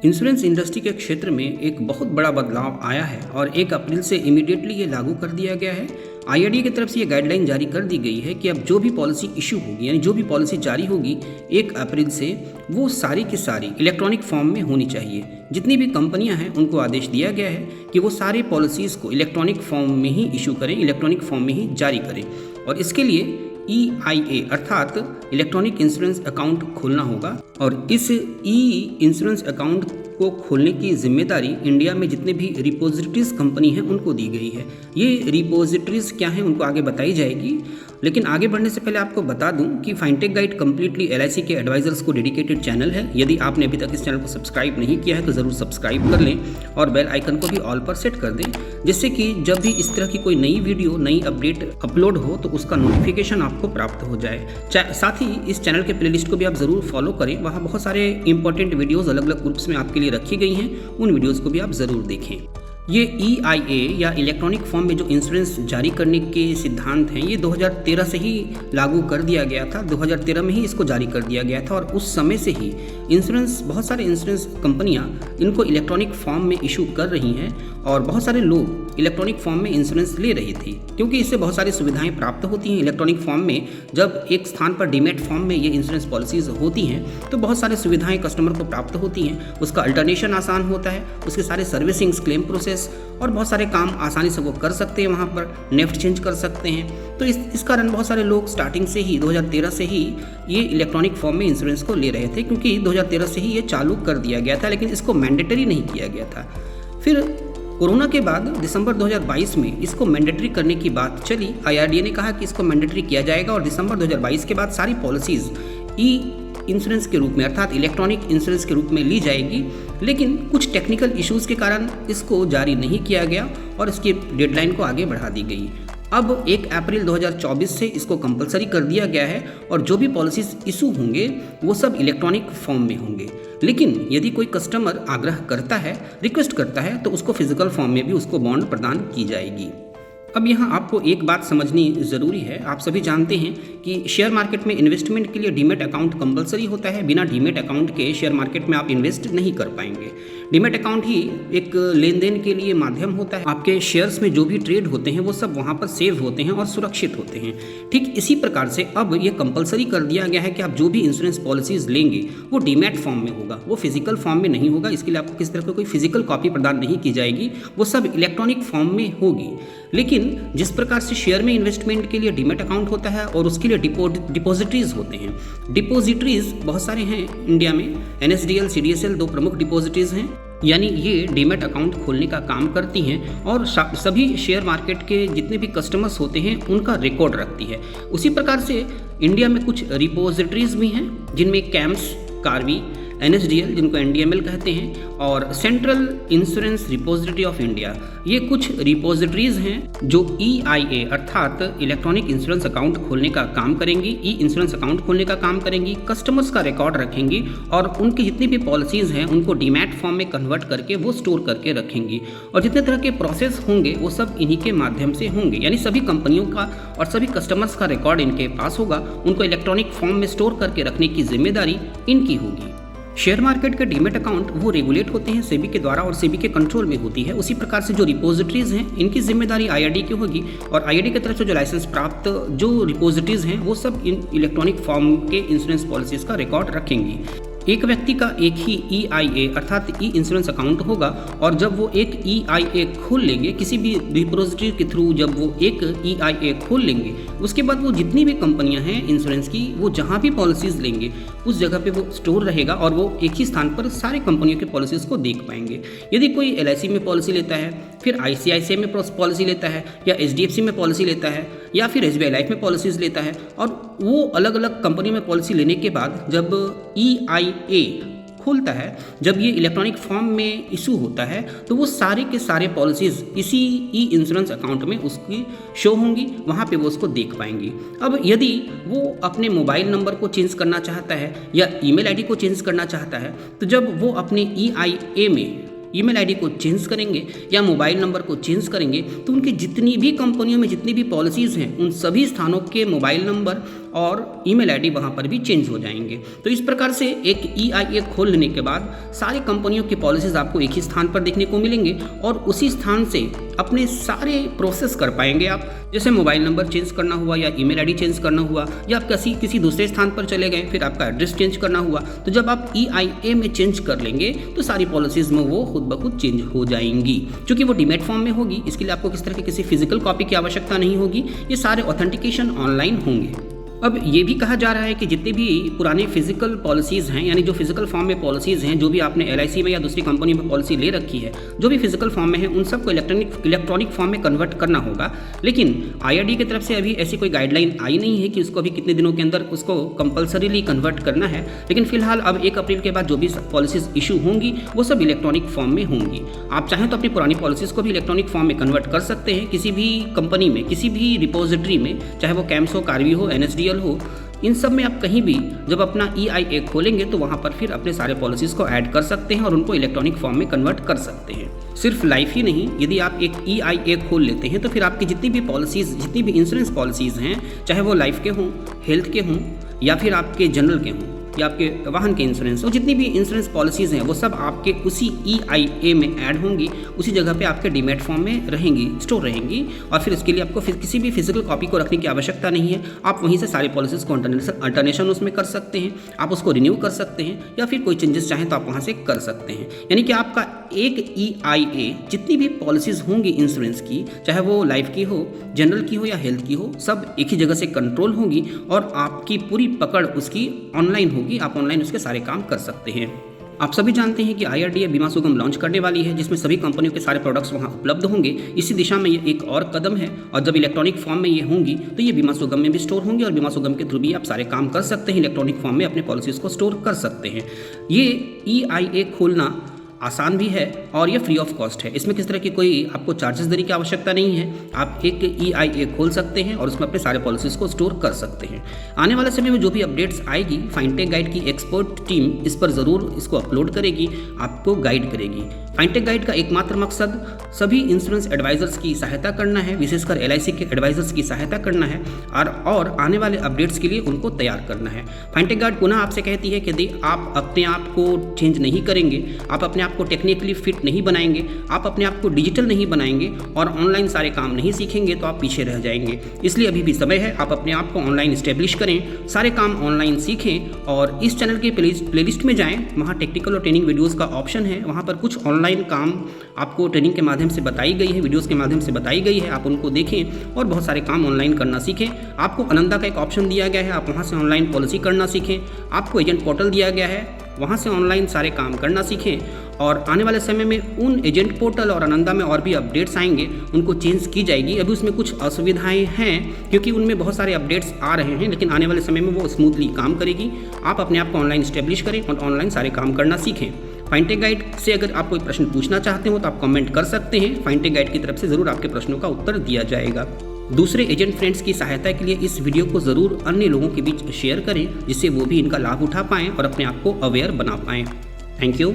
Insurance industry के क्षेत्र में एक बहुत बड़ा बदलाव आया है और 1 अप्रैल से इमीडिएटली ये लागू कर दिया गया है। आईआरडीए की तरफ से ये गाइडलाइन जारी कर दी गई है कि अब जो भी पॉलिसी इशू होगी यानी जो भी पॉलिसी जारी होगी 1 अप्रैल से वो सारी की सारी इलेक्ट्रॉनिक फॉर्म में होनी चाहिए। जितनी भी कंपनियां हैं उनको आदेश दिया गया है कि वो सारे पॉलिसीज़ को इलेक्ट्रॉनिक फॉर्म में ही इशू करें, इलेक्ट्रॉनिक फॉर्म में ही जारी करें और इसके लिए EIA अर्थात इलेक्ट्रॉनिक इंश्योरेंस अकाउंट खोलना होगा और इस इंश्योरेंस अकाउंट को खोलने की जिम्मेदारी इंडिया में जितने भी रिपोजिटरीज कंपनी हैं उनको दी गई है। ये रिपोजिटरीज क्या हैं उनको आगे बताई जाएगी, लेकिन आगे बढ़ने से पहले आपको बता दूं कि फाइनटेक गाइड कम्प्लीटली LIC के एडवाइजर्स को डेडिकेटेड चैनल है। यदि आपने अभी तक इस चैनल को सब्सक्राइब नहीं किया है तो ज़रूर सब्सक्राइब कर लें और बेल आइकन को भी ऑल पर सेट कर दें, जिससे कि जब भी इस तरह की कोई नई वीडियो नई अपडेट अपलोड हो तो उसका नोटिफिकेशन आपको प्राप्त हो जाए। साथ ही इस चैनल के प्लेलिस्ट को भी आप ज़रूर फॉलो करें, वहाँ बहुत सारे इंपॉर्टेंट वीडियोज़ अलग अलग ग्रुप्स में आपके लिए रखी गई हैं, उन वीडियोज़ को भी आप ज़रूर देखें। ये EIA या इलेक्ट्रॉनिक फॉर्म में जो इंश्योरेंस जारी करने के सिद्धांत हैं ये 2013 से ही लागू कर दिया गया था। 2013 में ही इसको जारी कर दिया गया था और उस समय से ही बहुत सारे इंश्योरेंस कंपनियां इनको इलेक्ट्रॉनिक फॉर्म में इशू कर रही हैं और बहुत सारे लोग इलेक्ट्रॉनिक फॉर्म में इंश्योरेंस ले रहे थे, क्योंकि इससे बहुत सारी सुविधाएं प्राप्त होती हैं। इलेक्ट्रॉनिक फॉर्म में जब एक स्थान पर डीमेट फॉर्म में ये इंश्योरेंस पॉलिसीज़ होती हैं तो बहुत सारी सुविधाएं कस्टमर को प्राप्त होती हैं। उसका अल्टरनेशन आसान होता है, उसके सारे सर्विसिंग्स, क्लेम प्रोसेस और बहुत सारे काम आसानी से वो कर सकते हैं, वहाँ पर नेफ्ट चेंज कर सकते हैं। तो इस कारण बहुत सारे लोग स्टार्टिंग से ही 2013 से ही ये इलेक्ट्रॉनिक फॉर्म में इंश्योरेंस को ले रहे थे, क्योंकि 2013 से ही ये चालू कर दिया गया था, लेकिन इसको मैंडेटरी नहीं किया गया था। फिर कोरोना के बाद दिसंबर 2022 में इसको मैंडेटरी करने की बात चली। IRDA ने कहा कि इसको मैंडेटरी किया जाएगा और दिसंबर 2022 के बाद सारी पॉलिसीज़ इंश्योरेंस के रूप में अर्थात इलेक्ट्रॉनिक इंश्योरेंस के रूप में ली जाएगी, लेकिन कुछ टेक्निकल इश्यूज़ के कारण इसको जारी नहीं किया गया और इसकी डेडलाइन को आगे बढ़ा दी गई। अब 1 अप्रैल 2024 से इसको कंपलसरी कर दिया गया है और जो भी पॉलिसीज़ इशू होंगे वो सब इलेक्ट्रॉनिक फॉर्म में होंगे। लेकिन यदि कोई कस्टमर आग्रह करता है, रिक्वेस्ट करता है, तो उसको फिजिकल फॉर्म में भी उसको बॉन्ड प्रदान की जाएगी। अब यहाँ आपको एक बात समझनी ज़रूरी है। आप सभी जानते हैं कि शेयर मार्केट में इन्वेस्टमेंट के लिए डीमेट अकाउंट कंपलसरी होता है। बिना डीमेट अकाउंट के शेयर मार्केट में आप इन्वेस्ट नहीं कर पाएंगे। डीमेट अकाउंट ही एक लेन देन के लिए माध्यम होता है। आपके शेयर्स में जो भी ट्रेड होते हैं वो सब वहाँ पर सेव होते हैं और सुरक्षित होते हैं। ठीक इसी प्रकार से अब ये कंपलसरी कर दिया गया है कि आप जो भी इंश्योरेंस पॉलिसीज़ लेंगे वो डीमेट फॉर्म में होगा, वो फिजिकल फॉर्म में नहीं होगा। इसके लिए आपको किसी तरह की कोई फिजिकल कॉपी प्रदान नहीं की जाएगी, वो सब इलेक्ट्रॉनिक फॉर्म में होगी। लेकिन जिस प्रकार से शेयर में इन्वेस्टमेंट के लिए डीमेट अकाउंट होता है और उसके लिए डिपॉजिटरीज होते हैं, डिपॉजिटरीज बहुत सारे हैं इंडिया में। NSDL, CDSL 2 प्रमुख डिपॉजिटरीज हैं, यानी ये डीमेट अकाउंट खोलने का काम करती हैं और सभी शेयर मार्केट के जितने भी कस्टमर्स होते हैं उनका रिकॉर्ड रखती है। उसी प्रकार से इंडिया में कुछ रिपोजिटरीज भी हैं जिनमें कैम्स, कार्वी, NSDL जिनको NDML कहते हैं और central insurance repository of India, ये कुछ रिपोजिटरीज हैं जो EIA अर्थात इलेक्ट्रॉनिक इंश्योरेंस अकाउंट खोलने का काम करेंगी, इंश्योरेंस अकाउंट खोलने का काम करेंगी, कस्टमर्स का रिकॉर्ड रखेंगी और उनकी जितनी भी पॉलिसीज़ हैं उनको डीमैट फॉर्म में कन्वर्ट करके वो स्टोर करके रखेंगी और जितने तरह के प्रोसेस होंगे वो सब इन्हीं के माध्यम से होंगे। यानी सभी कंपनियों का और सभी कस्टमर्स का रिकॉर्ड इनके पास होगा, उनको इलेक्ट्रॉनिक फॉर्म में स्टोर करके रखने की जिम्मेदारी इनकी होगी। शेयर मार्केट के डीमेट अकाउंट वो रेगुलेट होते हैं सेबी के द्वारा और सेबी के कंट्रोल में होती है। उसी प्रकार से जो रिपोजिटरीज हैं इनकी जिम्मेदारी IRDA की होगी और IRDA की तरफ से जो लाइसेंस प्राप्त जो रिपोजिटरीज हैं वो सब इन इलेक्ट्रॉनिक फॉर्म के इंश्योरेंस पॉलिसीज़ का रिकॉर्ड रखेंगी। एक व्यक्ति का एक ही EIA अर्थात इंश्योरेंस अकाउंट होगा और जब वो एक EIA खोल लेंगे किसी भी रिपोजिटरी के थ्रू, जब वो एक EIA खोल लेंगे उसके बाद वो जितनी भी कंपनियां हैं इंश्योरेंस की, वो जहां भी पॉलिसीज़ लेंगे उस जगह पे वो स्टोर रहेगा और वो एक ही स्थान पर सारे कंपनियों के पॉलिसीज़ को देख पाएंगे। यदि कोई LIC में पॉलिसी लेता है, फिर ICICI में पॉलिसी लेता है या HDFC में पॉलिसी लेता है या फिर SBI लाइफ में पॉलिसीज़ लेता है और वो अलग अलग कंपनी में पॉलिसी लेने के बाद जब EIA खोलता है, जब ये इलेक्ट्रॉनिक फॉर्म में इशू होता है तो वो सारे के सारे पॉलिसीज़ इसी इंश्योरेंस अकाउंट में उसकी शो होंगी, वहाँ पे वो उसको देख पाएंगी। अब यदि वो अपने मोबाइल नंबर को चेंज करना चाहता है या ईमेल आईडी को चेंज करना चाहता है तो जब वो अपने EIA में ईमेल आईडी को चेंज करेंगे या मोबाइल नंबर को चेंज करेंगे तो उनकी जितनी भी कंपनियों में जितनी भी पॉलिसीज़ हैं उन सभी स्थानों के मोबाइल नंबर और ईमेल आईडी वहाँ पर भी चेंज हो जाएंगे। तो इस प्रकार से एक EIA खोल लेने के बाद सारी कंपनियों की पॉलिसीज़ आपको एक ही स्थान पर देखने को मिलेंगे और उसी स्थान से अपने सारे प्रोसेस कर पाएंगे आप। जैसे मोबाइल नंबर चेंज करना हुआ या ईमेल आईडी चेंज करना हुआ या आप किसी दूसरे स्थान पर चले गए फिर आपका एड्रेस चेंज करना हुआ, तो जब आप EIA में चेंज कर लेंगे तो सारी पॉलिसीज़ में वो खुद ब खुद चेंज हो जाएंगी। क्योंकि वो डीमैट फॉर्म में होगी, इसके लिए आपको किस तरह की किसी फिजिकल कॉपी की आवश्यकता नहीं होगी, ये सारे ऑथेंटिकेशन ऑनलाइन होंगे। अब ये भी कहा जा रहा है कि जितने भी पुराने फिजिकल पॉलिसीज़ हैं, यानी जो फिजिकल फॉर्म में पॉलिसीज़ हैं, जो भी आपने LIC में या दूसरी कंपनी में पॉलिसी ले रखी है, जो भी फिजिकल फॉर्म में है उन सबको इलेक्ट्रॉनिक फॉर्म में कन्वर्ट करना होगा। लेकिन IRD की तरफ से अभी ऐसी कोई गाइडलाइन आई नहीं है कि उसको अभी कितने दिनों के अंदर उसको कंपल्सरीली कन्वर्ट करना है। लेकिन फिलहाल अब 1 अप्रैल के बाद जो भी पॉलिसीज़ इशू होंगी वो सब इलेक्ट्रॉनिक फॉर्म में होंगी। आप चाहें तो अपनी पुरानी पॉलिसीज़ को भी इलेक्ट्रॉनिक फॉर्म में कन्वर्ट कर सकते हैं, किसी भी कंपनी में, किसी भी रिपोजिटरी में, चाहे वो कैम्स हो, कार्वी हो, NSDL हो, इन सब में आप कहीं भी जब अपना EIA खोलेंगे तो वहाँ पर फिर अपने सारे पॉलिसीज़ को ऐड कर सकते हैं और उनको इलेक्ट्रॉनिक फॉर्म में कन्वर्ट कर सकते हैं। सिर्फ लाइफ ही नहीं, यदि आप एक EIA खोल लेते हैं तो फिर आपकी जितनी भी पॉलिसीज़, जितनी भी इंश्योरेंस पॉलिसीज़ हैं, चाहे वो लाइफ के हों, हेल्थ के हों या फिर आपके जनरल के हों या आपके वाहन के इंश्योरेंस हो, जितनी भी इंश्योरेंस पॉलिसीज़ हैं वो सब आपके उसी EIA में ऐड होंगी, उसी जगह पे आपके डीमैट फॉर्म में रहेंगी, स्टोर रहेंगी। और फिर इसके लिए आपको किसी भी फिजिकल कॉपी को रखने की आवश्यकता नहीं है। आप वहीं से सारी पॉलिसीज़ को अल्टरनेशन उसमें कर सकते हैं, आप उसको रिन्यू कर सकते हैं या फिर कोई चेंजेस चाहें तो आप वहाँ से कर सकते हैं। यानी कि आपका एक EIA जितनी भी पॉलिसीज़ होंगी इंश्योरेंस की, चाहे वो लाइफ की हो, जनरल की हो या हेल्थ की हो, सब एक ही जगह से कंट्रोल होंगी और आपकी पूरी पकड़ उसकी ऑनलाइन होगी। आप ऑनलाइन उसके सारे काम कर सकते हैं। आप सभी जानते हैं कि IRDA बीमा सुगम लॉन्च करने वाली है, जिसमें सभी कंपनियों के सारे प्रोडक्ट्स वहां उपलब्ध होंगे। इसी दिशा में ये एक और कदम है और जब इलेक्ट्रॉनिक फॉर्म में ये होंगी तो ये बीमा सुगम में भी स्टोर होंगी और बीमा सुगम के थ्रू भी आप सारे काम कर सकते हैं, इलेक्ट्रॉनिक फॉर्म में अपने पॉलिसीज़ को स्टोर कर सकते हैं। ये EIA खोलना आसान भी है और ये फ्री ऑफ कॉस्ट है। इसमें किस तरह की कोई आपको चार्जेस देने की आवश्यकता नहीं है। आप एक EIA खोल सकते हैं और उसमें अपने सारे पॉलिसीज़ को स्टोर कर सकते हैं। आने वाले समय में जो भी अपडेट्स आएगी, फाइनटेक गाइड की एक्सपर्ट टीम इस पर ज़रूर इसको अपलोड करेगी, आपको गाइड करेगी। फाइनटेक गाइड का एकमात्र मकसद सभी इंश्योरेंस एडवाइजर्स की सहायता करना है, विशेषकर LIC के एडवाइजर्स की सहायता करना है और आने वाले अपडेट्स के लिए उनको तैयार करना है। फाइनटेक गाइड पुनः आपसे कहती है कि यदि आप अपने आप को चेंज नहीं करेंगे, आप अपने आप को टेक्निकली फिट नहीं बनाएंगे, आप अपने आप को डिजिटल नहीं बनाएंगे और ऑनलाइन सारे काम नहीं सीखेंगे तो आप पीछे रह जाएंगे। इसलिए अभी भी समय है, आप अपने आप को ऑनलाइन इस्टेब्लिश करें, सारे काम ऑनलाइन सीखें और इस चैनल के प्लेलिस्ट में जाएं। वहाँ टेक्निकल और ट्रेनिंग वीडियोज़ का ऑप्शन है, वहाँ पर कुछ ऑनलाइन काम आपको ट्रेनिंग के माध्यम से बताई गई है, वीडियोस के माध्यम से बताई गई है। आप उनको देखें और बहुत सारे काम ऑनलाइन करना सीखें। आपको आनंदा का एक ऑप्शन दिया गया है, आप वहाँ से ऑनलाइन पॉलिसी करना सीखें। आपको एजेंट पोर्टल दिया गया है, वहाँ से ऑनलाइन सारे काम करना सीखें। और आने वाले समय में उन एजेंट पोर्टल और आनंदा में और भी अपडेट्स आएंगे, उनको चेंज की जाएगी। अभी उसमें कुछ असुविधाएं हैं क्योंकि उनमें बहुत सारे अपडेट्स आ रहे हैं, लेकिन आने वाले समय में वो स्मूथली काम करेगी। आप अपने आप को ऑनलाइन इस्टेब्लिश करें और ऑनलाइन सारे काम करना सीखें। फाइनटेक गाइड से अगर आप कोई प्रश्न पूछना चाहते हो तो आप कमेंट कर सकते हैं। फाइनटेक गाइड की तरफ से ज़रूर आपके प्रश्नों का उत्तर दिया जाएगा। दूसरे एजेंट फ्रेंड्स की सहायता के लिए इस वीडियो को ज़रूर अन्य लोगों के बीच शेयर करें, जिससे वो भी इनका लाभ उठा पाएँ और अपने आप को अवेयर बना पाएँ। Thank you.